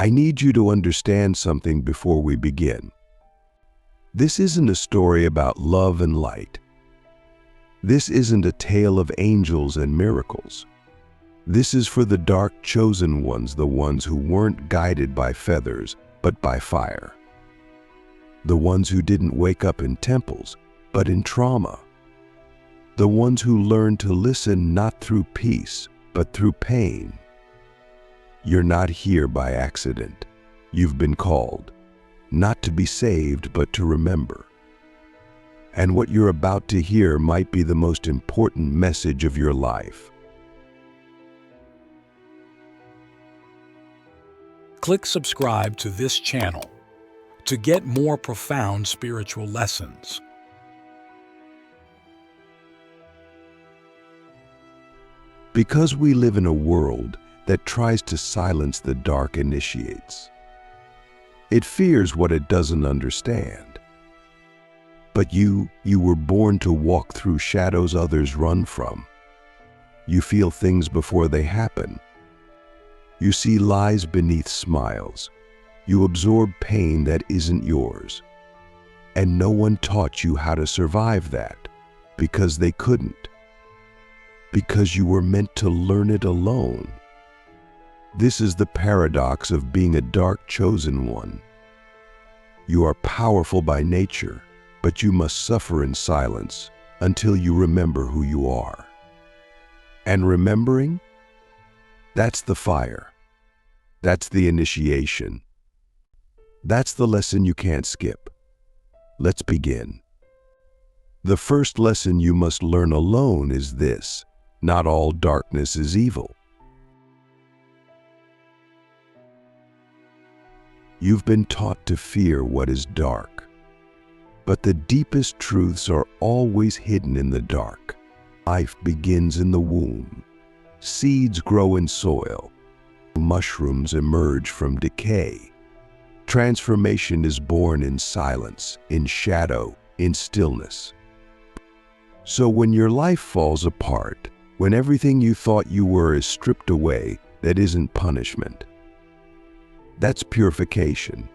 I need you to understand something before we begin. This isn't a story about love and light. This isn't a tale of angels and miracles. This is for the dark chosen ones, the ones who weren't guided by feathers, but by fire. The ones who didn't wake up in temples, but in trauma. The ones who learned to listen not through peace, but through pain. You're not here by accident. You've been called, not to be saved, but to remember. And what you're about to hear might be the most important message of your life. Click subscribe to this channel to get more profound spiritual lessons. Because we live in a world that tries to silence the dark initiates. It fears what it doesn't understand. But you were born to walk through shadows others run from. You feel things before they happen. You see lies beneath smiles. You absorb pain that isn't yours. And no one taught you how to survive that, because they couldn't. Because you were meant to learn it alone. This is the paradox of being a dark chosen one. You are powerful by nature, but you must suffer in silence until you remember who you are. And remembering? That's the fire. That's the initiation. That's the lesson you can't skip. Let's begin. The first lesson you must learn alone is this: not all darkness is evil. You've been taught to fear what is dark. But the deepest truths are always hidden in the dark. Life begins in the womb. Seeds grow in soil. Mushrooms emerge from decay. Transformation is born in silence, in shadow, in stillness. So when your life falls apart, when everything you thought you were is stripped away, that isn't punishment. That's purification.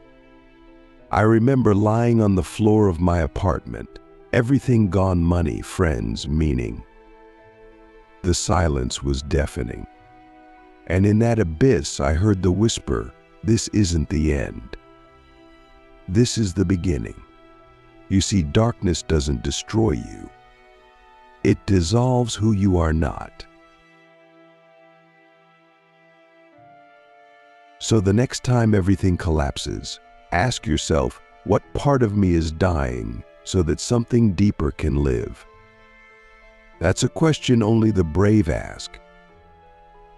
I remember lying on the floor of my apartment, everything gone: money, friends, meaning. The silence was deafening. And in that abyss, I heard the whisper, "This isn't the end. This is the beginning." You see, darkness doesn't destroy you. It dissolves who you are not. So the next time everything collapses, ask yourself, what part of me is dying so that something deeper can live? That's a question only the brave ask.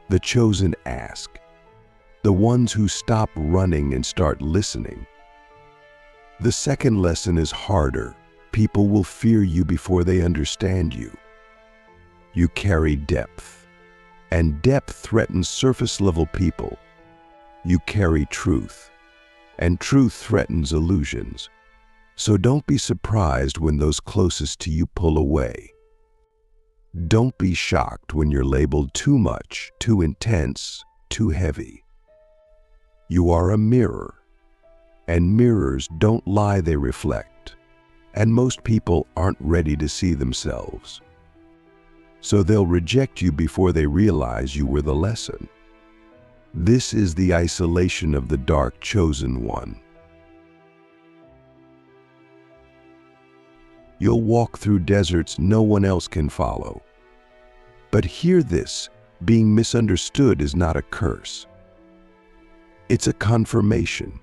The chosen ask. The ones who stop running and start listening. The second lesson is harder. People will fear you before they understand you. You carry depth, and depth threatens surface-level people. You carry truth, and truth threatens illusions. So don't be surprised when those closest to you pull away. Don't be shocked when you're labeled too much, too intense, too heavy. You are a mirror, and mirrors don't lie, they reflect. And most people aren't ready to see themselves. So they'll reject you before they realize you were the lesson. This is the isolation of the dark chosen one. You'll walk through deserts no one else can follow. But hear this, being misunderstood is not a curse. It's a confirmation.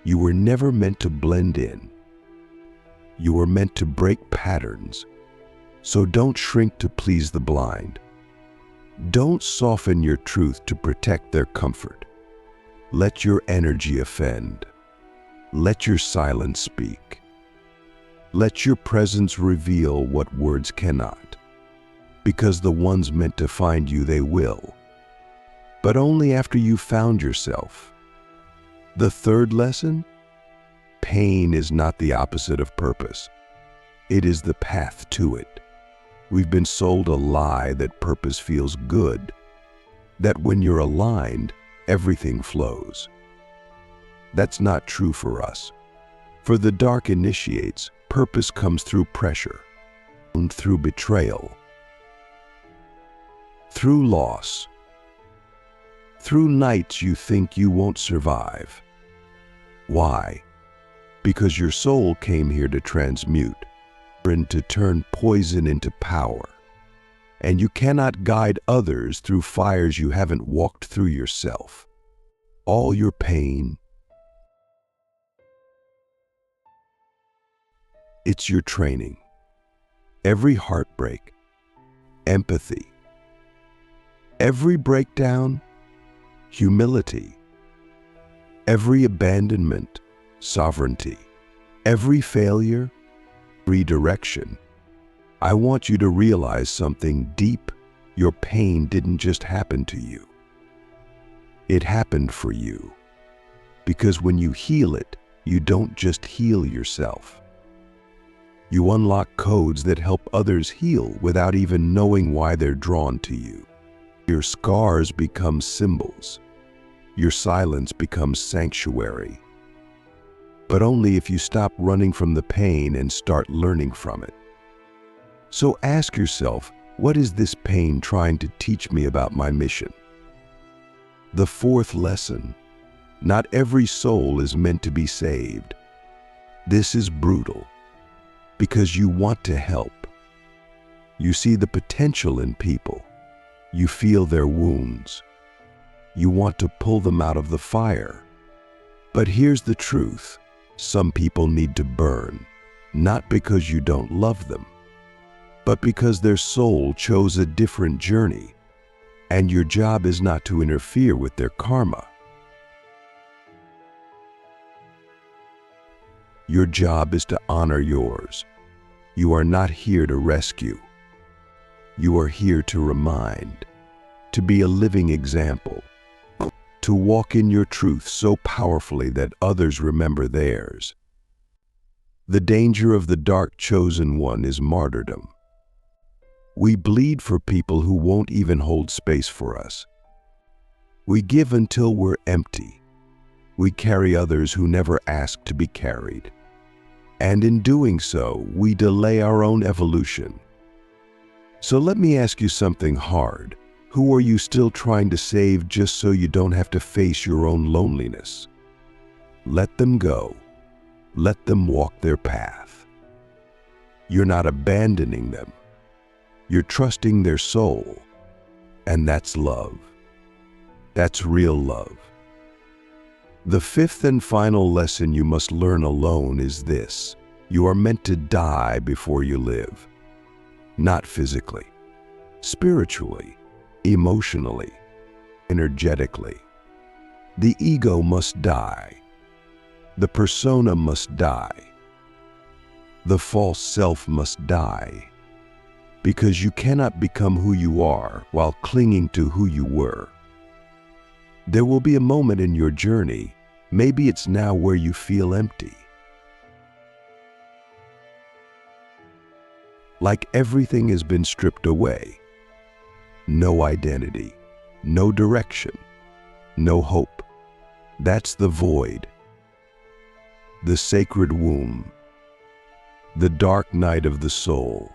You were never meant to blend in. You were meant to break patterns. So don't shrink to please the blind. Don't soften your truth to protect their comfort. Let your energy offend. Let your silence speak. Let your presence reveal what words cannot. Because the ones meant to find you, they will. But only after you've found yourself. The third lesson? Pain is not the opposite of purpose. It is the path to it. We've been sold a lie that purpose feels good, that when you're aligned, everything flows. That's not true for us. For the dark initiates, purpose comes through pressure, through betrayal, through loss, through nights you think you won't survive. Why? Because your soul came here to transmute, and to turn poison into power. And you cannot guide others through fires you haven't walked through yourself. All your pain, it's your training. Every heartbreak, empathy. Every breakdown, humility. Every abandonment, sovereignty. Every failure, redirection. I want you to realize something deep. Your pain didn't just happen to you. It happened for you. Because when you heal it, you don't just heal yourself. You unlock codes that help others heal without even knowing why they're drawn to you. Your scars become symbols. Your silence becomes sanctuary. But only if you stop running from the pain and start learning from it. So ask yourself, what is this pain trying to teach me about my mission? The fourth lesson: not every soul is meant to be saved. This is brutal, because you want to help. You see the potential in people. You feel their wounds. You want to pull them out of the fire. But here's the truth. Some people need to burn, not because you don't love them, but because their soul chose a different journey, and your job is not to interfere with their karma. Your job is to honor yours. You are not here to rescue. You are here to remind, to be a living example, to walk in your truth so powerfully that others remember theirs. The danger of the dark chosen one is martyrdom. We bleed for people who won't even hold space for us. We give until we're empty. We carry others who never asked to be carried. And in doing so, we delay our own evolution. So let me ask you something hard. Who are you still trying to save just so you don't have to face your own loneliness? Let them go. Let them walk their path. You're not abandoning them. You're trusting their soul. And that's love. That's real love. The fifth and final lesson you must learn alone is this: you are meant to die before you live. Not physically, spiritually, emotionally, energetically. The ego must die. The persona must die. The false self must die. Because you cannot become who you are while clinging to who you were. There will be a moment in your journey, maybe it's now, where you feel empty. Like everything has been stripped away. No identity, no direction, no hope. That's the void. The sacred womb. The dark night of the soul.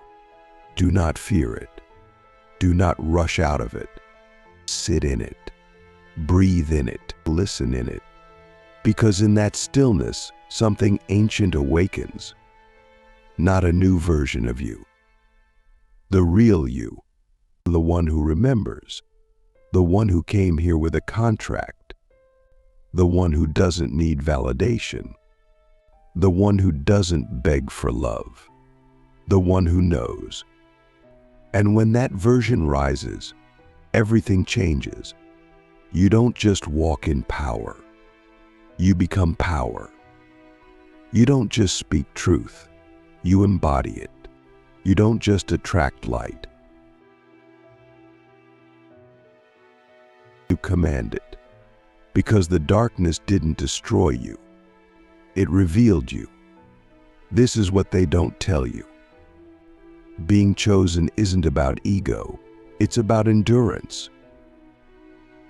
Do not fear it. Do not rush out of it. Sit in it. Breathe in it. Listen in it. Because in that stillness, something ancient awakens. Not a new version of you. The real you. The one who remembers. The one who came here with a contract. The one who doesn't need validation. The one who doesn't beg for love. The one who knows. And when that version rises, everything changes. You don't just walk in power. You become power. You don't just speak truth. You embody it. You don't just attract light. You command it. Because the darkness didn't destroy you. It revealed you. This is what they don't tell you. Being chosen isn't about ego. It's about endurance.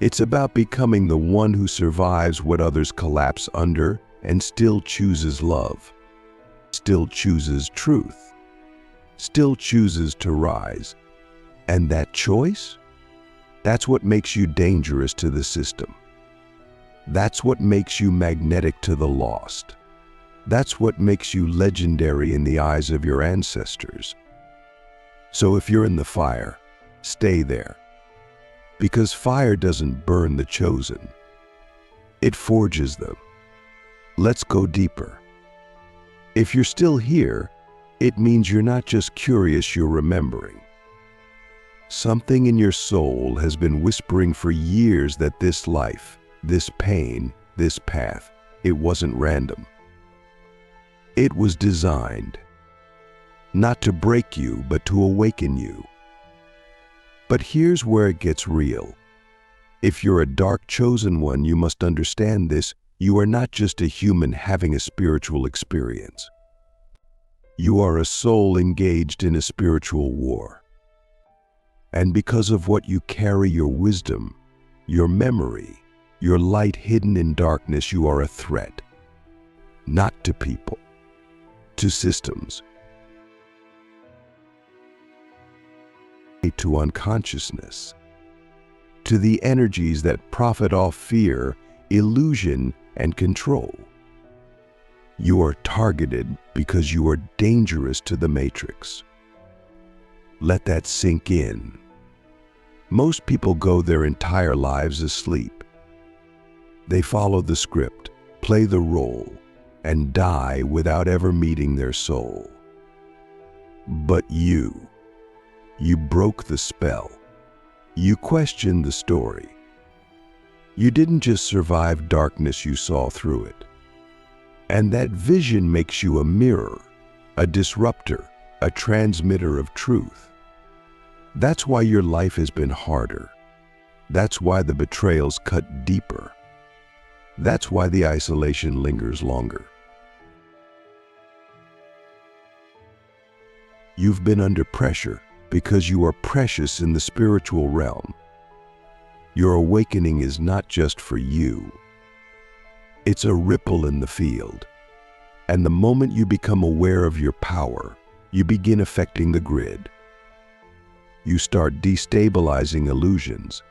It's about becoming the one who survives what others collapse under and still chooses love, still chooses truth, still chooses to rise. And that choice? That's what makes you dangerous to the system. That's what makes you magnetic to the lost. That's what makes you legendary in the eyes of your ancestors. So if you're in the fire, stay there. Because fire doesn't burn the chosen. It forges them. Let's go deeper. If you're still here, it means you're not just curious, you're remembering. Something in your soul has been whispering for years that this life, this pain, this path, it wasn't random. It was designed, not to break you, but to awaken you. But here's where it gets real. If you're a dark chosen one, you must understand this. You are not just a human having a spiritual experience. You are a soul engaged in a spiritual war. And because of what you carry, your wisdom, your memory, your light hidden in darkness, you are a threat. Not to people, to systems, to unconsciousness, to the energies that profit off fear, illusion, and control. You are targeted because you are dangerous to the matrix. Let that sink in. Most people go their entire lives asleep. They follow the script, play the role, and die without ever meeting their soul. But you broke the spell. You questioned the story. You didn't just survive darkness, you saw through it. And that vision makes you a mirror, a disruptor, a transmitter of truth. That's why your life has been harder. That's why the betrayals cut deeper. That's why the isolation lingers longer. You've been under pressure because you are precious in the spiritual realm. Your awakening is not just for you. It's a ripple in the field. And the moment you become aware of your power, you begin affecting the grid. You start destabilizing illusions.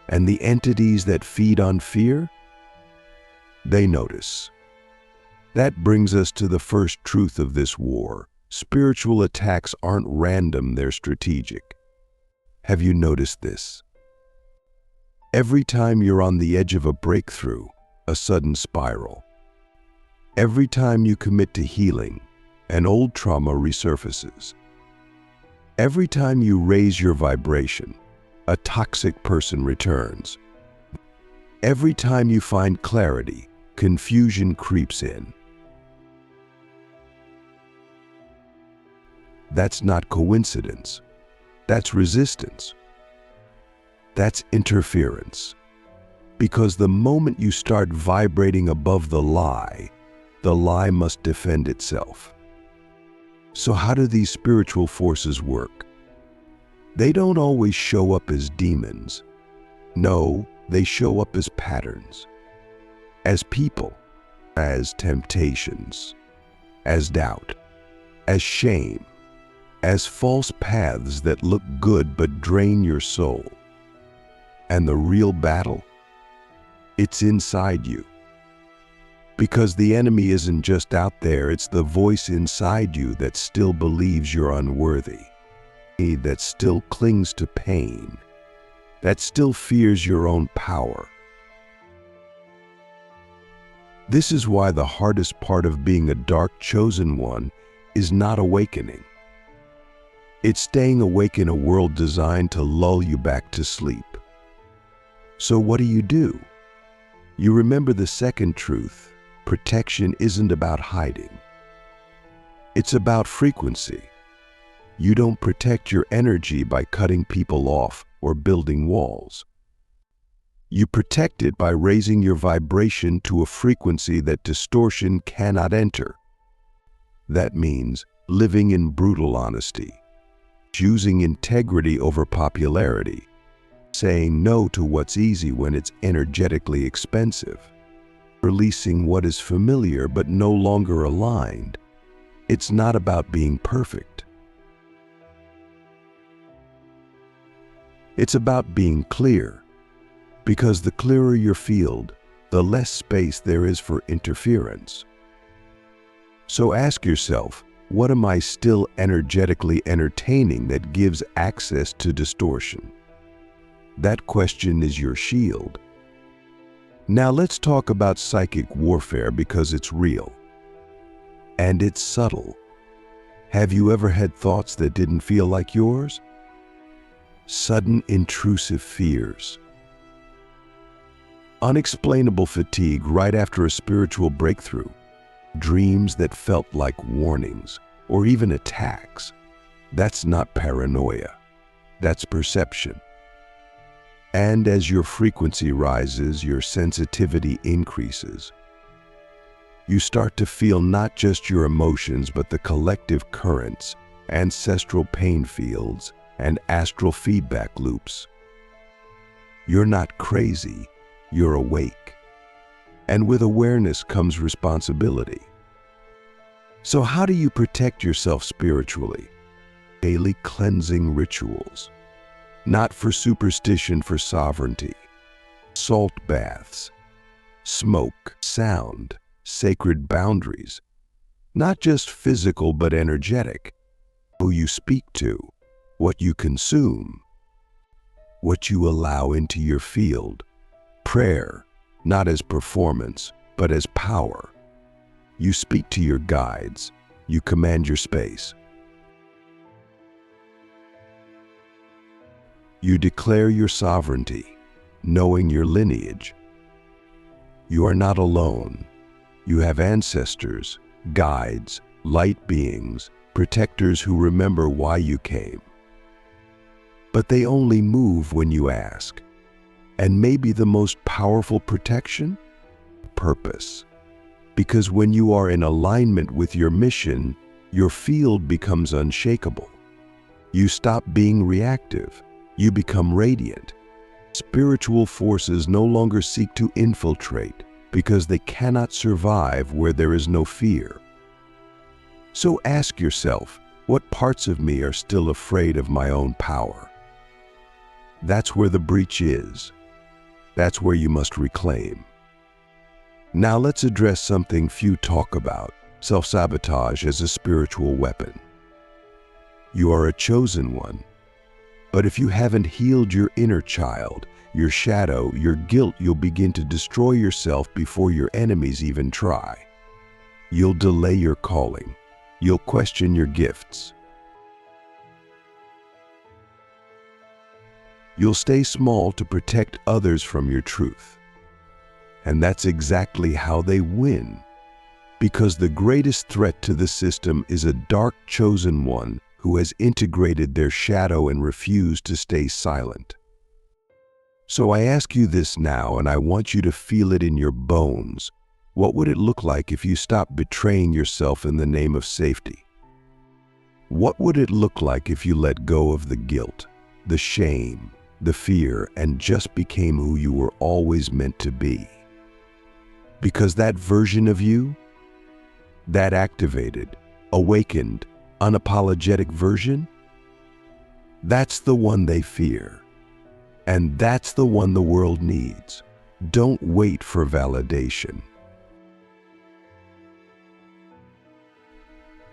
And the entities that feed on fear, they notice. That brings us to the first truth of this war. Spiritual attacks aren't random, they're strategic. Have you noticed this? Every time you're on the edge of a breakthrough, a sudden spiral. Every time you commit to healing, an old trauma resurfaces. Every time you raise your vibration, a toxic person returns. Every time you find clarity, confusion creeps in. That's not coincidence. That's resistance. That's interference. Because the moment you start vibrating above the lie must defend itself. So how do these spiritual forces work? They don't always show up as demons. No, they show up as patterns, as people, as temptations, as doubt, as shame, as false paths that look good but drain your soul. And the real battle? It's inside you. Because the enemy isn't just out there, it's the voice inside you that still believes you're unworthy, that still clings to pain, that still fears your own power. This is why the hardest part of being a dark chosen one is not awakening. It's staying awake in a world designed to lull you back to sleep. So what do? You remember the second truth. Protection isn't about hiding. It's about frequency. You don't protect your energy by cutting people off or building walls. You protect it by raising your vibration to a frequency that distortion cannot enter. That means living in brutal honesty, choosing integrity over popularity, saying no to what's easy when it's energetically expensive, releasing what is familiar but no longer aligned. It's not about being perfect. It's about being clear, because the clearer your field, the less space there is for interference. So ask yourself, what am I still energetically entertaining that gives access to distortion? That question is your shield. Now let's talk about psychic warfare, because it's real. And it's subtle. Have you ever had thoughts that didn't feel like yours? Sudden intrusive fears. Unexplainable fatigue right after a spiritual breakthrough. Dreams that felt like warnings, or even attacks. That's not paranoia. That's perception. And as your frequency rises, your sensitivity increases. You start to feel not just your emotions, but the collective currents, ancestral pain fields, and astral feedback loops. You're not crazy, you're awake. And with awareness comes responsibility. So how do you protect yourself spiritually? Daily cleansing rituals. Not for superstition, for sovereignty. Salt baths, smoke, sound, sacred boundaries. Not just physical but energetic. Who you speak to, what you consume, what you allow into your field. Prayer, not as performance, but as power. You speak to your guides, you command your space. You declare your sovereignty, knowing your lineage. You are not alone. You have ancestors, guides, light beings, protectors who remember why you came. But they only move when you ask. And maybe the most powerful protection? Purpose. Because when you are in alignment with your mission, your field becomes unshakable. You stop being reactive. You become radiant. Spiritual forces no longer seek to infiltrate because they cannot survive where there is no fear. So ask yourself, what parts of me are still afraid of my own power? That's where the breach is. That's where you must reclaim. Now let's address something few talk about, self-sabotage as a spiritual weapon. You are a chosen one. But if you haven't healed your inner child, your shadow, your guilt, you'll begin to destroy yourself before your enemies even try. You'll delay your calling. You'll question your gifts. You'll stay small to protect others from your truth. And that's exactly how they win. Because the greatest threat to the system is a dark chosen one who has integrated their shadow and refused to stay silent. So I ask you this now, and I want you to feel it in your bones. What would it look like if you stopped betraying yourself in the name of safety? What would it look like if you let go of the guilt, the shame, the fear, and just became who you were always meant to be? Because that version of you, that activated, awakened, unapologetic version, that's the one they fear. And that's the one the world needs. Don't wait for validation.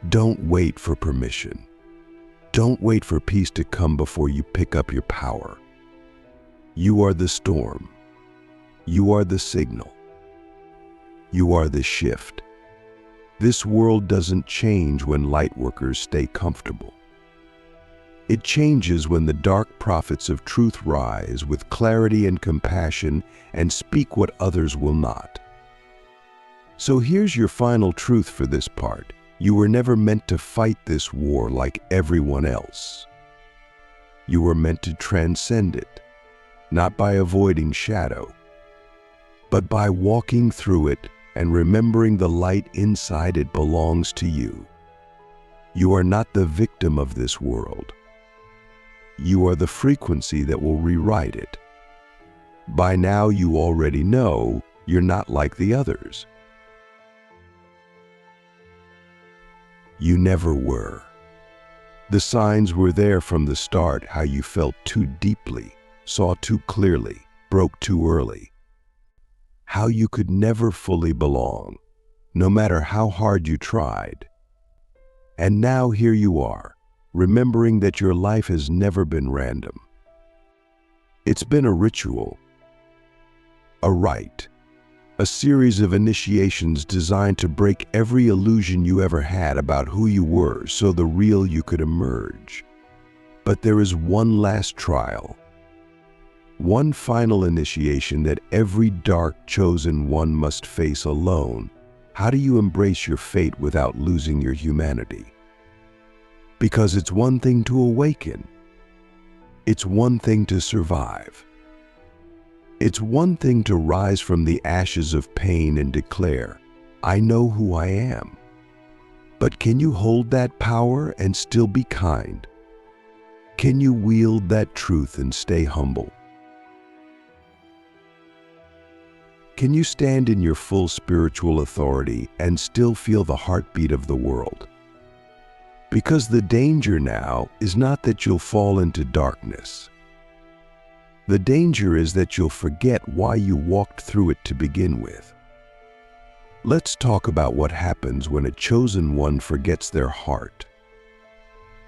Don't wait for permission. Don't wait for peace to come before you pick up your power. You are the storm. You are the signal. You are the shift. This world doesn't change when light workers stay comfortable. It changes when the dark prophets of truth rise with clarity and compassion and speak what others will not. So here's your final truth for this part. You were never meant to fight this war like everyone else. You were meant to transcend it, not by avoiding shadow, but by walking through it and remembering the light inside it belongs to you. You are not the victim of this world. You are the frequency that will rewrite it. By now you already know you're not like the others. You never were. The signs were there from the start, how you felt too deeply, saw too clearly, broke too early. How you could never fully belong, no matter how hard you tried. And now here you are, remembering that your life has never been random. It's been a ritual, a rite, a series of initiations designed to break every illusion you ever had about who you were so the real you could emerge. But there is one last trial, one final initiation that every dark chosen one must face alone. How do you embrace your fate without losing your humanity? Because it's one thing to awaken. It's one thing to survive. It's one thing to rise from the ashes of pain and declare, I know who I am. But can you hold that power and still be kind? Can you wield that truth and stay humble? Can you stand in your full spiritual authority and still feel the heartbeat of the world? Because the danger now is not that you'll fall into darkness. The danger is that you'll forget why you walked through it to begin with. Let's talk about what happens when a chosen one forgets their heart.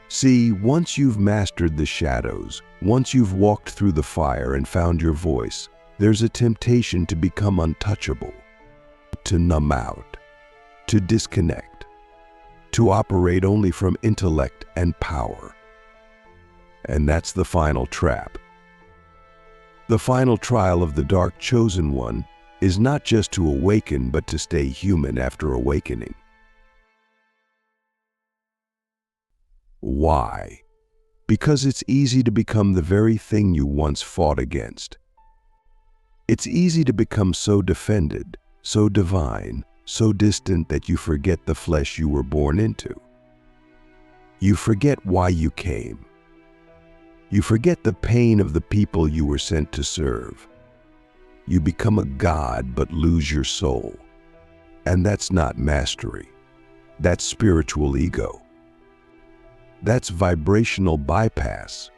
See, once you've mastered the shadows, once you've walked through the fire and found your voice, there's a temptation to become untouchable, to numb out, to disconnect, to operate only from intellect and power. And that's the final trap. The final trial of the dark chosen one is not just to awaken, but to stay human after awakening. Why? Because it's easy to become the very thing you once fought against. It's easy to become so defended, so divine, so distant that you forget the flesh you were born into. You forget why you came. You forget the pain of the people you were sent to serve. You become a god but lose your soul. And that's not mastery. That's spiritual ego. That's vibrational bypass.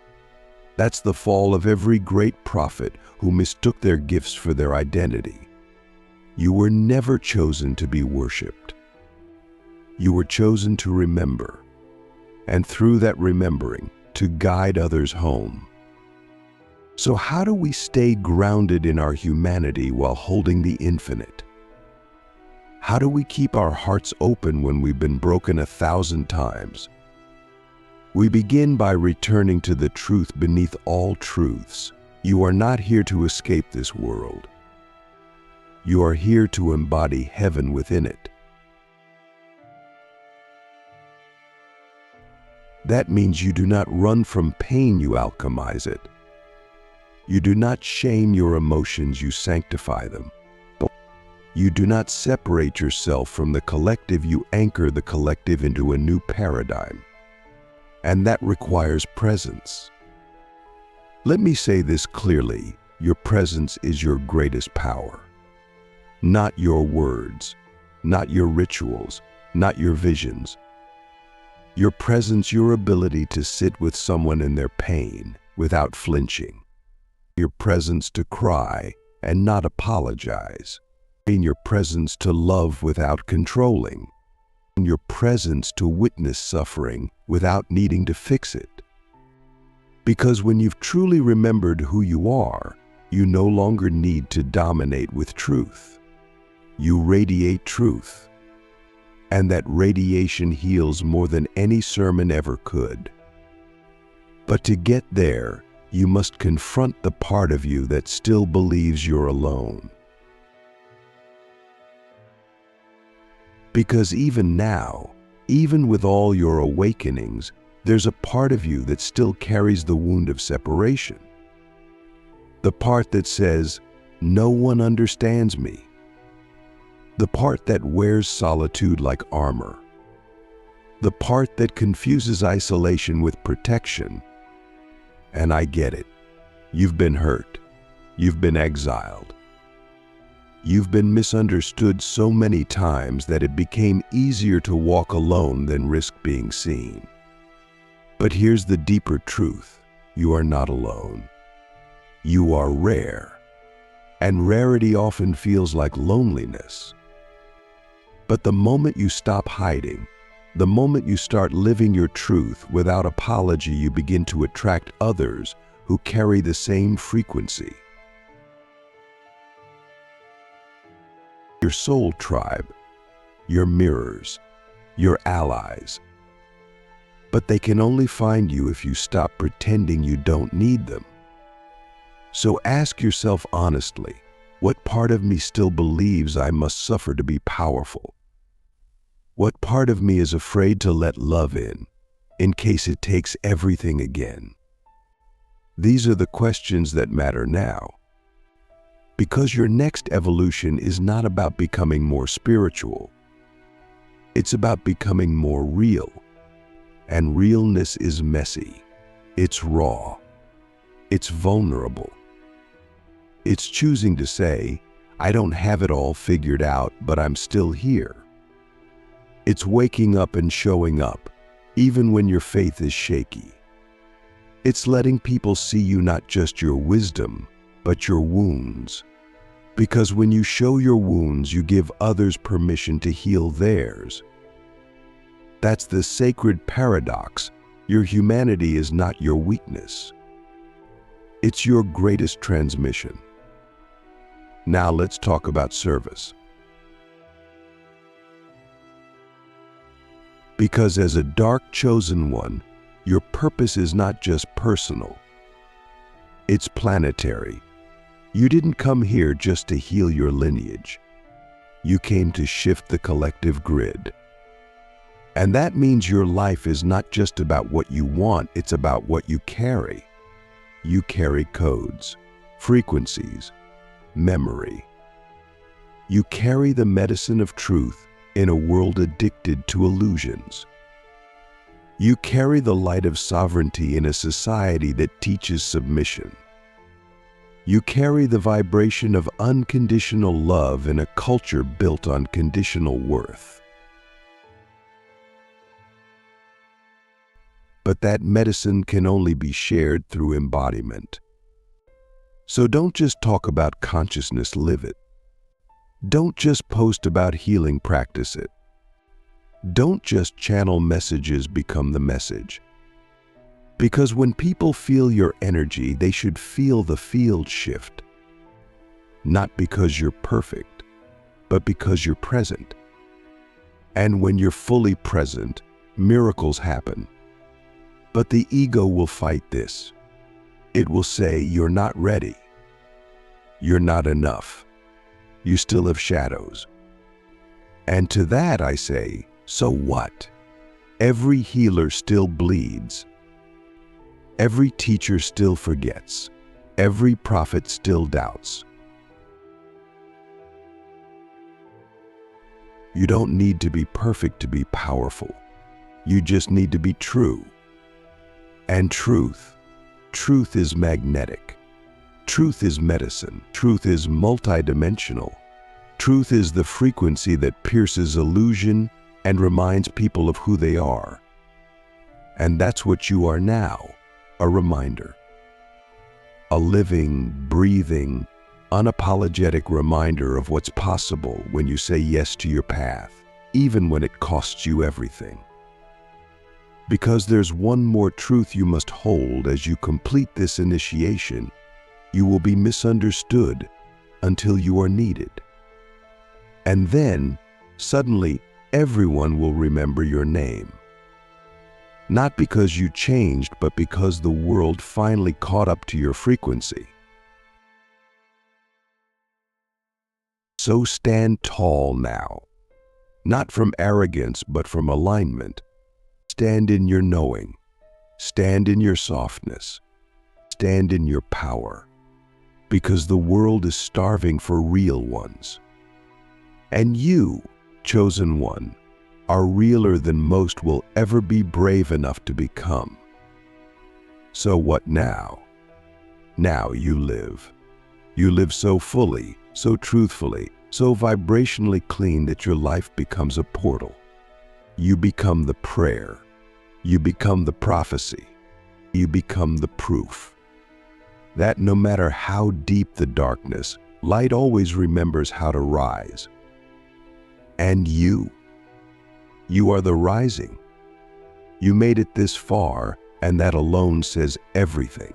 That's the fall of every great prophet who mistook their gifts for their identity. You were never chosen to be worshipped. You were chosen to remember, and through that remembering, to guide others home. So how do we stay grounded in our humanity while holding the infinite? How do we keep our hearts open when we've been broken 1,000 times? We begin by returning to the truth beneath all truths. You are not here to escape this world. You are here to embody heaven within it. That means you do not run from pain, you alchemize it. You do not shame your emotions, you sanctify them. You do not separate yourself from the collective, you anchor the collective into a new paradigm. And that requires presence. Let me say this clearly, your presence is your greatest power. Not your words, not your rituals, not your visions. Your presence, your ability to sit with someone in their pain without flinching. Your presence to cry and not apologize. In your presence to love without controlling. In your presence to witness suffering without needing to fix it. Because when you've truly remembered who you are, you no longer need to dominate with truth. You radiate truth. And that radiation heals more than any sermon ever could. But to get there, you must confront the part of you that still believes you're alone. Because even now, even with all your awakenings, there's a part of you that still carries the wound of separation. The part that says, no one understands me. The part that wears solitude like armor. The part that confuses isolation with protection. And I get it. You've been hurt. You've been exiled. You've been misunderstood so many times that it became easier to walk alone than risk being seen. But here's the deeper truth. You are not alone. You are rare. And rarity often feels like loneliness. But the moment you stop hiding, the moment you start living your truth without apology, you begin to attract others who carry the same frequency. Your soul tribe, your mirrors, your allies. But they can only find you if you stop pretending you don't need them. So ask yourself honestly, what part of me still believes I must suffer to be powerful? What part of me is afraid to let love in case it takes everything again? These are the questions that matter now. Because your next evolution is not about becoming more spiritual. It's about becoming more real. And realness is messy. It's raw. It's vulnerable. It's choosing to say, I don't have it all figured out, but I'm still here. It's waking up and showing up, even when your faith is shaky. It's letting people see you not just your wisdom, but your wounds. Because when you show your wounds, you give others permission to heal theirs. That's the sacred paradox. Your humanity is not your weakness. It's your greatest transmission. Now let's talk about service. Because as a dark chosen one, your purpose is not just personal. It's planetary. You didn't come here just to heal your lineage. You came to shift the collective grid. And that means your life is not just about what you want, it's about what you carry. You carry codes, frequencies, memory. You carry the medicine of truth in a world addicted to illusions. You carry the light of sovereignty in a society that teaches submission. You carry the vibration of unconditional love in a culture built on conditional worth. But that medicine can only be shared through embodiment. So don't just talk about consciousness, live it. Don't just post about healing, practice it. Don't just channel messages, become the message. Because when people feel your energy, they should feel the field shift. Not because you're perfect, but because you're present. And when you're fully present, miracles happen. But the ego will fight this. It will say, you're not ready. You're not enough. You still have shadows. And to that I say, so what? Every healer still bleeds. Every teacher still forgets. Every prophet still doubts. You don't need to be perfect to be powerful. You just need to be true. And truth is magnetic. Truth is medicine. Truth is multidimensional. Truth is the frequency that pierces illusion and reminds people of who they are. And that's what you are now, a reminder. A living, breathing, unapologetic reminder of what's possible when you say yes to your path, even when it costs you everything. Because there's one more truth you must hold as you complete this initiation. You will be misunderstood until you are needed. And then, suddenly, everyone will remember your name. Not because you changed, but because the world finally caught up to your frequency. So stand tall now, not from arrogance, but from alignment. Stand in your knowing. Stand in your softness. Stand in your power. Because the world is starving for real ones. And you, chosen one, are realer than most will ever be brave enough to become. So what now? Now you live. You live so fully, so truthfully, so vibrationally clean that your life becomes a portal. You become the prayer. You become the prophecy. You become the proof that no matter how deep the darkness, light always remembers how to rise. And you are the rising. You made it this far, and that alone says everything.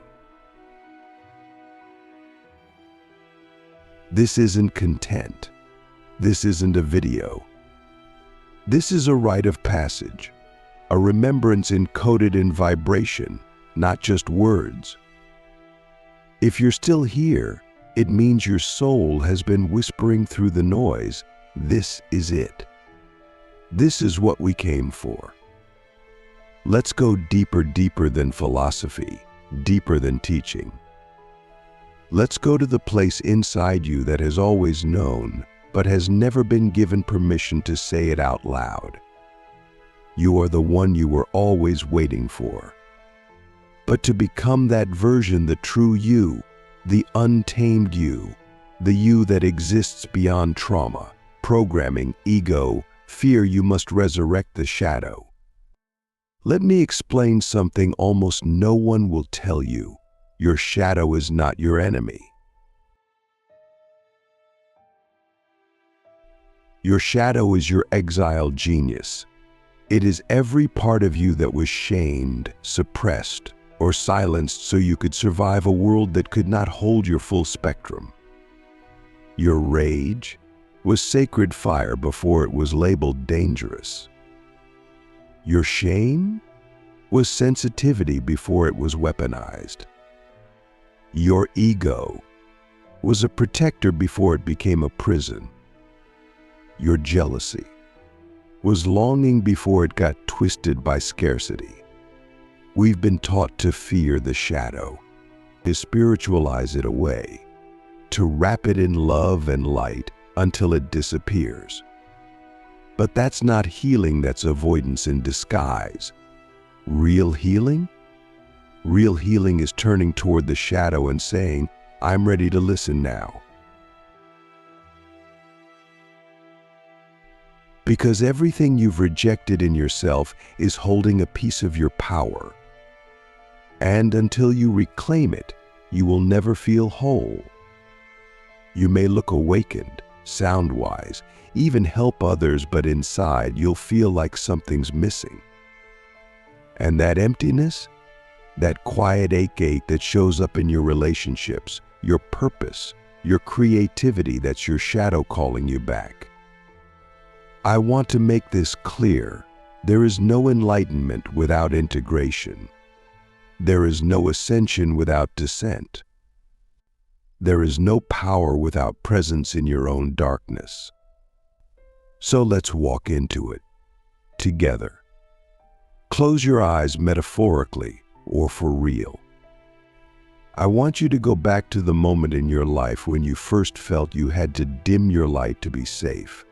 This isn't content. This isn't a video. This is a rite of passage, a remembrance encoded in vibration, not just words. If you're still here, it means your soul has been whispering through the noise, "This is it. This is what we came for." Let's go deeper than philosophy, deeper than teaching. Let's go to the place inside you that has always known, but has never been given permission to say it out loud. You are the one you were always waiting for. But to become that version, the true you, the untamed you, the you that exists beyond trauma, programming, ego, fear, you must resurrect the shadow. Let me explain something almost no one will tell you. Your shadow is not your enemy. Your shadow is your exiled genius. It is every part of you that was shamed, suppressed, or silenced so you could survive a world that could not hold your full spectrum. Your rage was sacred fire before it was labeled dangerous. Your shame was sensitivity before it was weaponized. Your ego was a protector before it became a prison. Your jealousy was longing before it got twisted by scarcity. We've been taught to fear the shadow, to spiritualize it away, to wrap it in love and light until it disappears. But that's not healing, that's avoidance in disguise. Real healing? Real healing is turning toward the shadow and saying, "I'm ready to listen now." Because everything you've rejected in yourself is holding a piece of your power. And until you reclaim it, you will never feel whole. You may look awakened, sound wise, even help others, but inside you'll feel like something's missing. And that emptiness, that quiet ache that shows up in your relationships, your purpose, your creativity, that's your shadow calling you back. I want to make this clear. There is no enlightenment without integration. There is no ascension without descent. There is no power without presence in your own darkness. So let's walk into it together. Close your eyes, metaphorically or for real. I want you to go back to the moment in your life when you first felt you had to dim your light to be safe.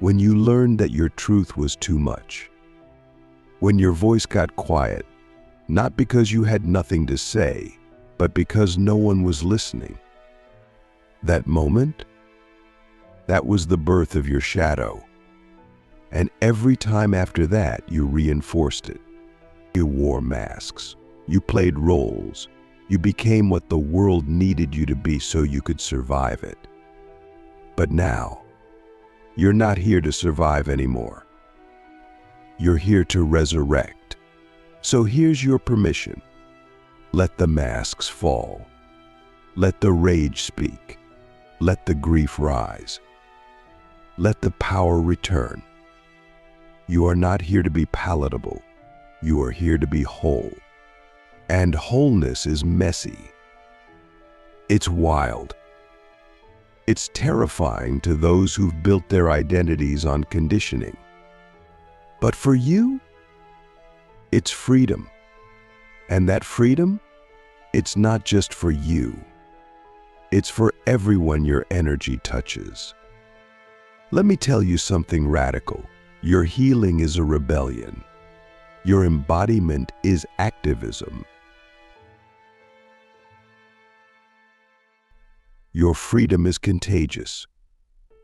When you learned that your truth was too much. When your voice got quiet, not because you had nothing to say, but because no one was listening. That moment, that was the birth of your shadow. And every time after that, you reinforced it. You wore masks. You played roles. You became what the world needed you to be so you could survive it. But now, you're not here to survive anymore. You're here to resurrect. So here's your permission. Let the masks fall. Let the rage speak. Let the grief rise. Let the power return. You are not here to be palatable. You are here to be whole. And wholeness is messy. It's wild. It's terrifying to those who've built their identities on conditioning. But for you, it's freedom. And that freedom, it's not just for you. It's for everyone your energy touches. Let me tell you something radical. Your healing is a rebellion. Your embodiment is activism. Your freedom is contagious,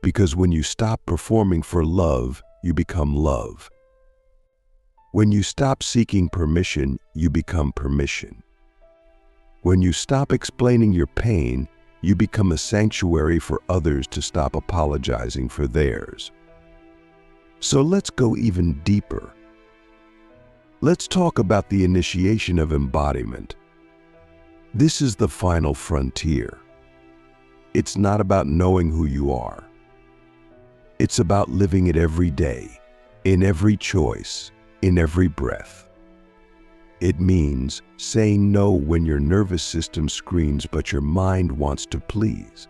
because when you stop performing for love, you become love. When you stop seeking permission, you become permission. When you stop explaining your pain, you become a sanctuary for others to stop apologizing for theirs. So let's go even deeper. Let's talk about the initiation of embodiment. This is the final frontier. It's not about knowing who you are. It's about living it every day, in every choice, in every breath. It means saying no when your nervous system screams but your mind wants to please.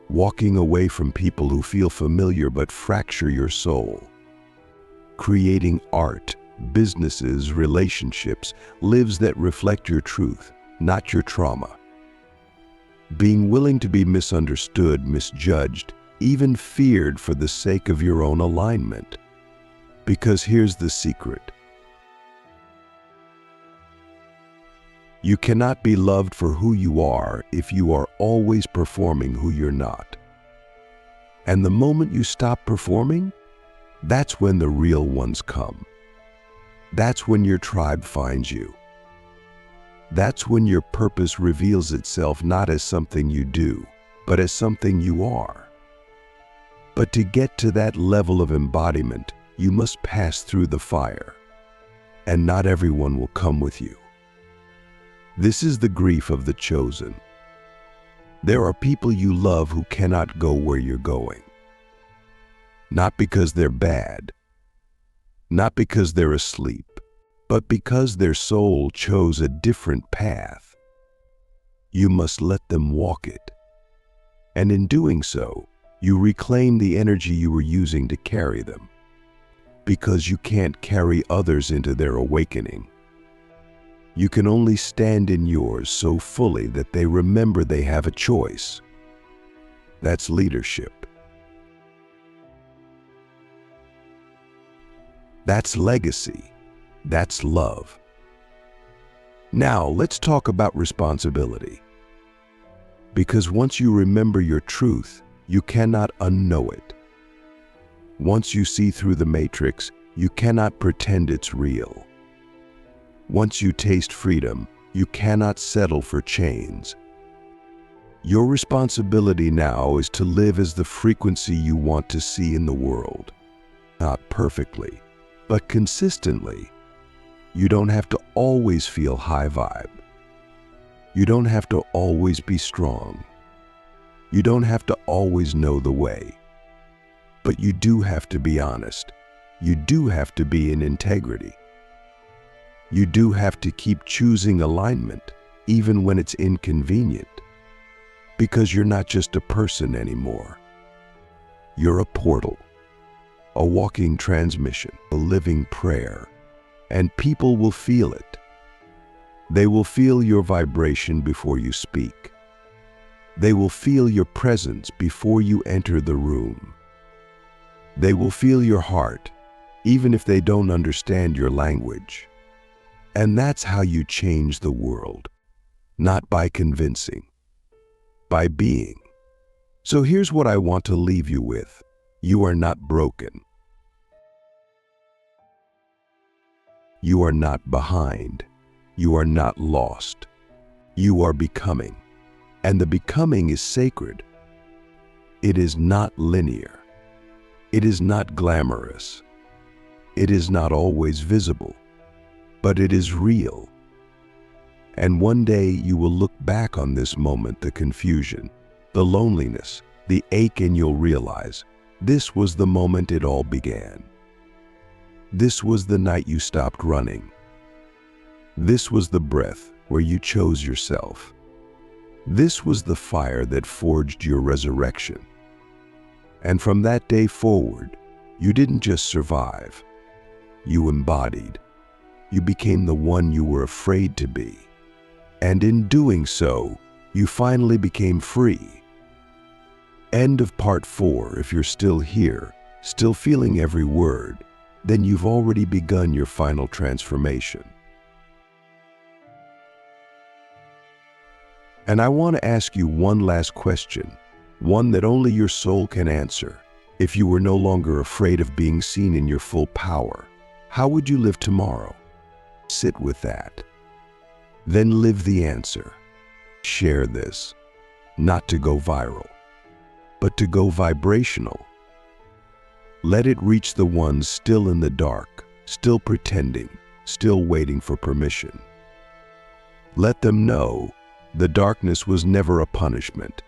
Walking away from people who feel familiar but fracture your soul. Creating art, businesses, relationships, lives that reflect your truth, not your trauma. Being willing to be misunderstood, misjudged, even feared for the sake of your own alignment. Because here's the secret. You cannot be loved for who you are if you are always performing who you're not. And the moment you stop performing, that's when the real ones come. That's when your tribe finds you. That's when your purpose reveals itself not as something you do, but as something you are. But to get to that level of embodiment, you must pass through the fire. And not everyone will come with you. This is the grief of the chosen. There are people you love who cannot go where you're going. Not because they're bad, not because they're asleep, but because their soul chose a different path. You must let them walk it. And in doing so, you reclaim the energy you were using to carry them. Because you can't carry others into their awakening. You can only stand in yours so fully that they remember they have a choice. That's leadership. That's legacy. That's love. Now, let's talk about responsibility. Because once you remember your truth, you cannot unknow it. Once you see through the matrix, you cannot pretend it's real. Once you taste freedom, you cannot settle for chains. Your responsibility now is to live as the frequency you want to see in the world. Not perfectly, but consistently. You don't have to always feel high vibe. You don't have to always be strong. You don't have to always know the way. But you do have to be honest. You do have to be in integrity. You do have to keep choosing alignment, even when it's inconvenient. Because you're not just a person anymore. You're a portal, a walking transmission, a living prayer. And people will feel it. They will feel your vibration before you speak. They will feel your presence before you enter the room. They will feel your heart, even if they don't understand your language. And that's how you change the world. Not by convincing, by being. So here's what I want to leave you with. You are not broken. You are not behind. You are not lost. You are becoming. And the becoming is sacred. It is not linear. It is not glamorous. It is not always visible. But it is real. And one day you will look back on this moment, the confusion, the loneliness, the ache, and you'll realize this was the moment it all began. This was the night you stopped running. This was the breath where you chose yourself. This was the fire that forged your resurrection. And from that day forward, you didn't just survive. You embodied. You became the one you were afraid to be. And in doing so, you finally became free. End of part 4. If you're still here, still feeling every word, then you've already begun your final transformation. And I want to ask you one last question, one that only your soul can answer. If you were no longer afraid of being seen in your full power, how would you live tomorrow? Sit with that. Then live the answer. Share this, not to go viral, but to go vibrational. Let it reach the ones still in the dark, still pretending, still waiting for permission. Let them know the darkness was never a punishment.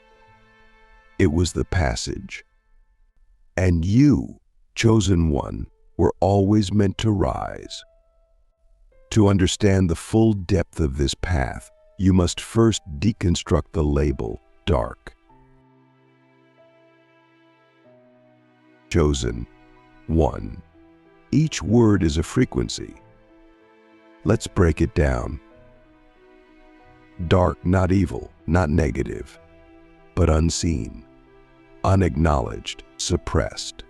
It was the passage. And you, chosen one, were always meant to rise. To understand the full depth of this path, you must first deconstruct the label, dark. Chosen one. Each word is a frequency. Let's break it down. Dark, not evil, not negative, but unseen, unacknowledged, suppressed.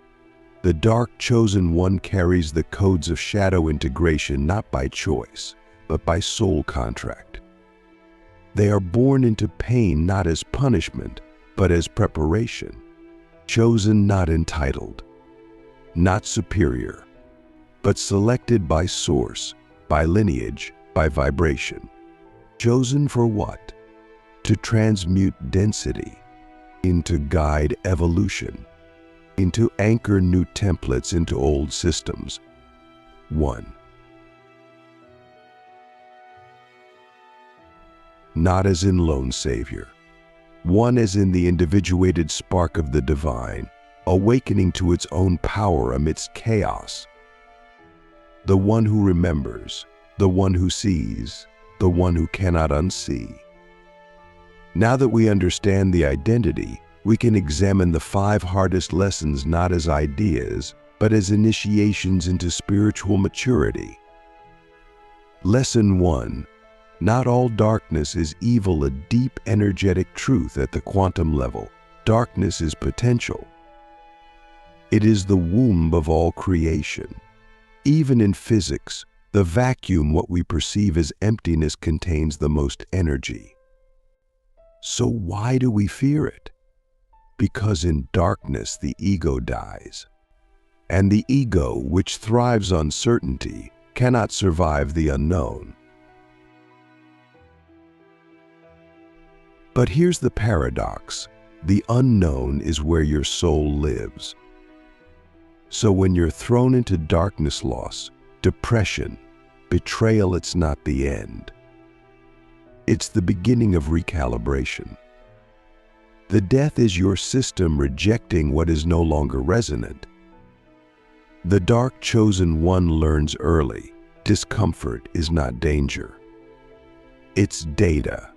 The dark chosen one carries the codes of shadow integration not by choice, but by soul contract. They are born into pain not as punishment, but as preparation. Chosen, not entitled, not superior, but selected by source, by lineage, by vibration. Chosen for what? To transmute density, into guide evolution, into anchor new templates into old systems. One. Not as in lone savior. One as in the individuated spark of the divine, awakening to its own power amidst chaos. The one who remembers, the one who sees, the one who cannot unsee. Now that we understand the identity, we can examine the 5 hardest lessons not as ideas, but as initiations into spiritual maturity. Lesson 1. Not all darkness is evil, a deep energetic truth at the quantum level. Darkness is potential. It is the womb of all creation. Even in physics, the vacuum, what we perceive as emptiness, contains the most energy. So why do we fear it? Because in darkness the ego dies. And the ego, which thrives on certainty, cannot survive the unknown. But here's the paradox. The unknown is where your soul lives. So when you're thrown into darkness, loss, depression, betrayal, it's not the end. It's the beginning of recalibration. The death is your system rejecting what is no longer resonant. The dark chosen one learns early. Discomfort is not danger. It's data.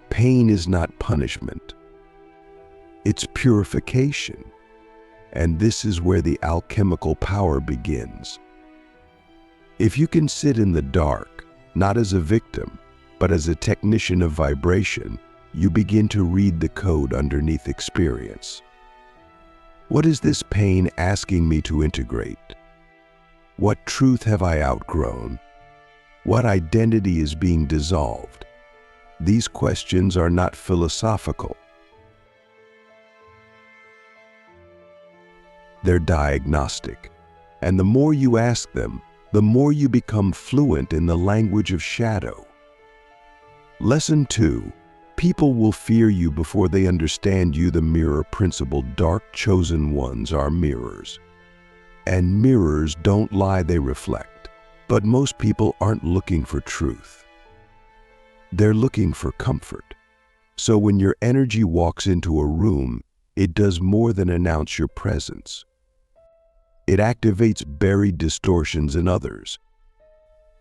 Pain is not punishment. It's purification. And this is where the alchemical power begins. If you can sit in the dark, not as a victim, but as a technician of vibration, you begin to read the code underneath experience. What is this pain asking me to integrate? What truth have I outgrown? What identity is being dissolved? These questions are not philosophical. They're diagnostic. And the more you ask them, the more you become fluent in the language of shadow. Lesson 2. People will fear you before they understand you. The mirror principle. Dark chosen ones are mirrors. And mirrors don't lie, they reflect. But most people aren't looking for truth. They're looking for comfort. So when your energy walks into a room, it does more than announce your presence. It activates buried distortions in others.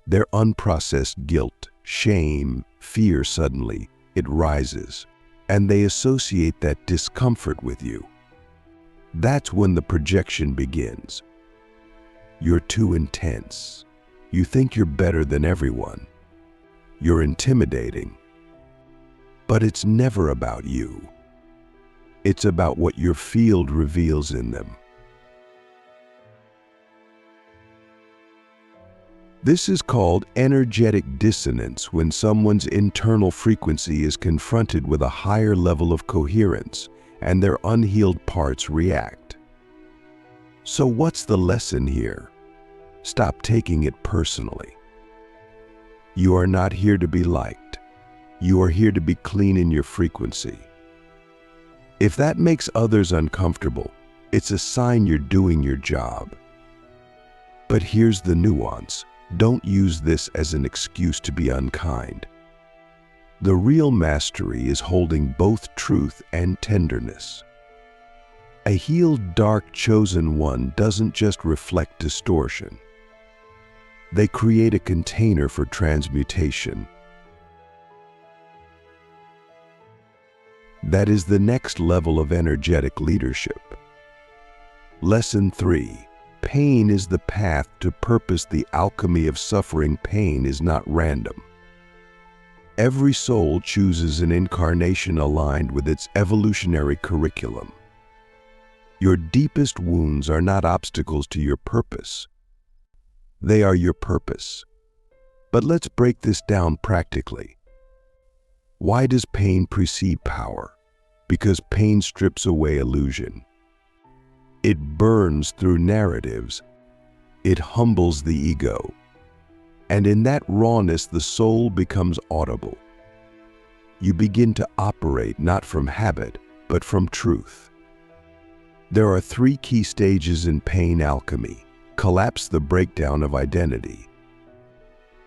Their unprocessed guilt, shame, fear. Suddenly, it rises, and they associate that discomfort with you. That's when the projection begins. You're too intense. You think you're better than everyone. You're intimidating. But it's never about you. It's about what your field reveals in them. This is called energetic dissonance, when someone's internal frequency is confronted with a higher level of coherence and their unhealed parts react. So what's the lesson here? Stop taking it personally. You are not here to be liked. You are here to be clean in your frequency. If that makes others uncomfortable, it's a sign you're doing your job. But here's the nuance. Don't use this as an excuse to be unkind. The real mastery is holding both truth and tenderness. A healed, dark, chosen one doesn't just reflect distortion. They create a container for transmutation. That is the next level of energetic leadership. Lesson 3. Pain is the path to purpose. The alchemy of suffering. Pain is not random. Every soul chooses an incarnation aligned with its evolutionary curriculum. Your deepest wounds are not obstacles to your purpose. They are your purpose. But let's break this down practically. Why does pain precede power? Because pain strips away illusion. It burns through narratives. It humbles the ego. And in that rawness, the soul becomes audible. You begin to operate not from habit, but from truth. There are 3 key stages in pain alchemy. Collapse, the breakdown of identity.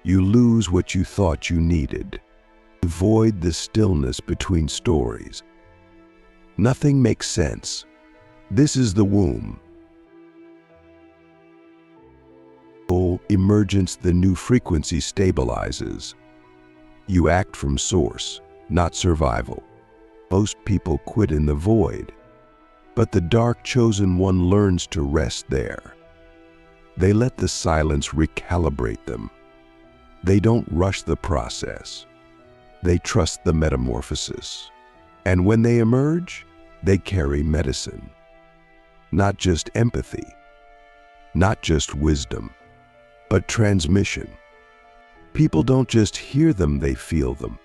You lose what you thought you needed. Void, the stillness between stories. Nothing makes sense. This is the womb. Emergence, the new frequency stabilizes. You act from source, not survival. Most people quit in the void, but the dark chosen one learns to rest there. They let the silence recalibrate them. They don't rush the process. They trust the metamorphosis. And when they emerge, they carry medicine. Not just empathy, not just wisdom, but transmission. People don't just hear them, they feel them,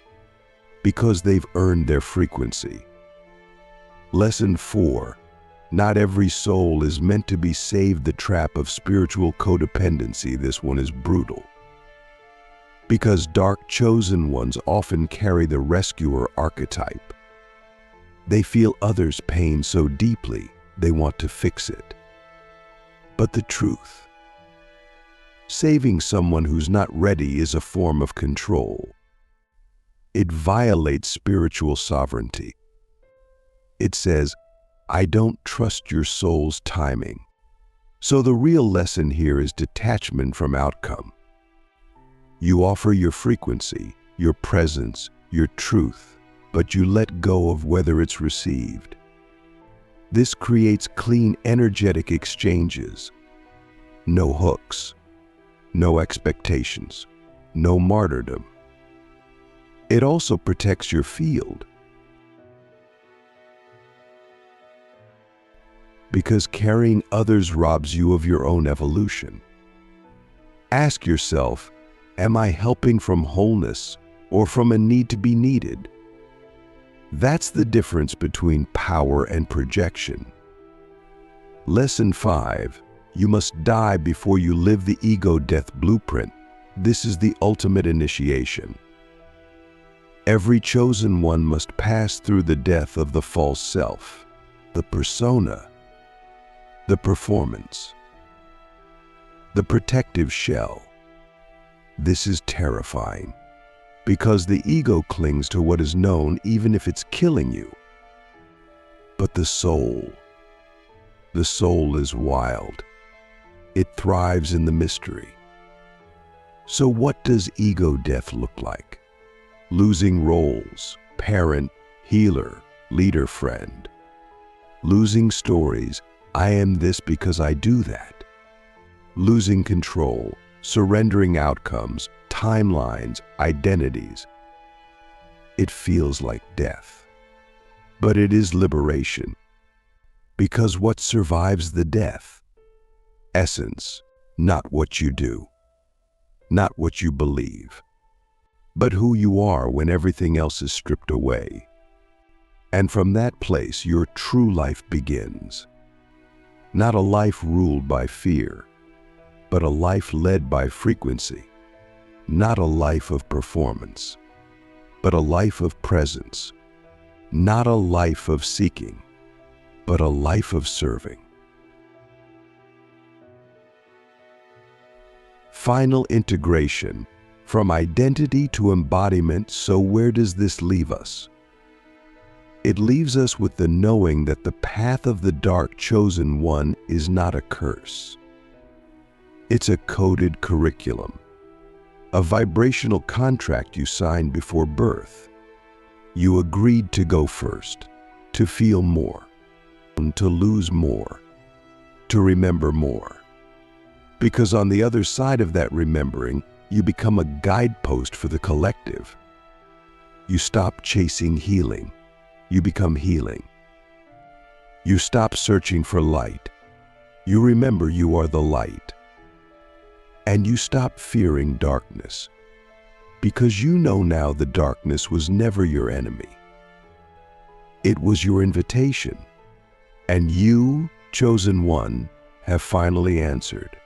because they've earned their frequency. Lesson 4. Not every soul is meant to be saved. The trap of spiritual codependency. This one is brutal. Because dark chosen ones often carry the rescuer archetype. They feel others' pain so deeply, they want to fix it. But the truth, saving someone who's not ready is a form of control. It violates spiritual sovereignty. It says, I don't trust your soul's timing. So the real lesson here is detachment from outcome. You offer your frequency, your presence, your truth, but you let go of whether it's received. This creates clean, energetic exchanges. No hooks, no expectations, no martyrdom. It also protects your field. Because carrying others robs you of your own evolution. Ask yourself, am I helping from wholeness or from a need to be needed? That's the difference between power and projection. Lesson 5. You must die before you live. The ego death blueprint. This is the ultimate initiation. Every chosen one must pass through the death of the false self, the persona, the performance, the protective shell. This is terrifying, because the ego clings to what is known even if it's killing you. But the soul is wild. It thrives in the mystery. So what does ego death look like? Losing roles, parent, healer, leader, friend. Losing stories, I am this because I do that. Losing control, surrendering outcomes, timelines, identities. It feels like death. But it is liberation. Because what survives the death? Essence, not what you do. not what you believe, but who you are when everything else is stripped away. And from that place, your true life begins. Not a life ruled by fear, but a life led by frequency. Not a life of performance, but a life of presence. Not a life of seeking, but a life of serving. Final integration, from identity to embodiment. So where does this leave us? It leaves us with the knowing that the path of the dark chosen one is not a curse. It's a coded curriculum, a vibrational contract you signed before birth. You agreed to go first, to feel more, to lose more, to remember more. Because on the other side of that remembering, you become a guidepost for the collective. You stop chasing healing. You become healing. You stop searching for light. You remember you are the light. And you stop fearing darkness, because you know now the darkness was never your enemy. It was your invitation, and you, chosen one, have finally answered.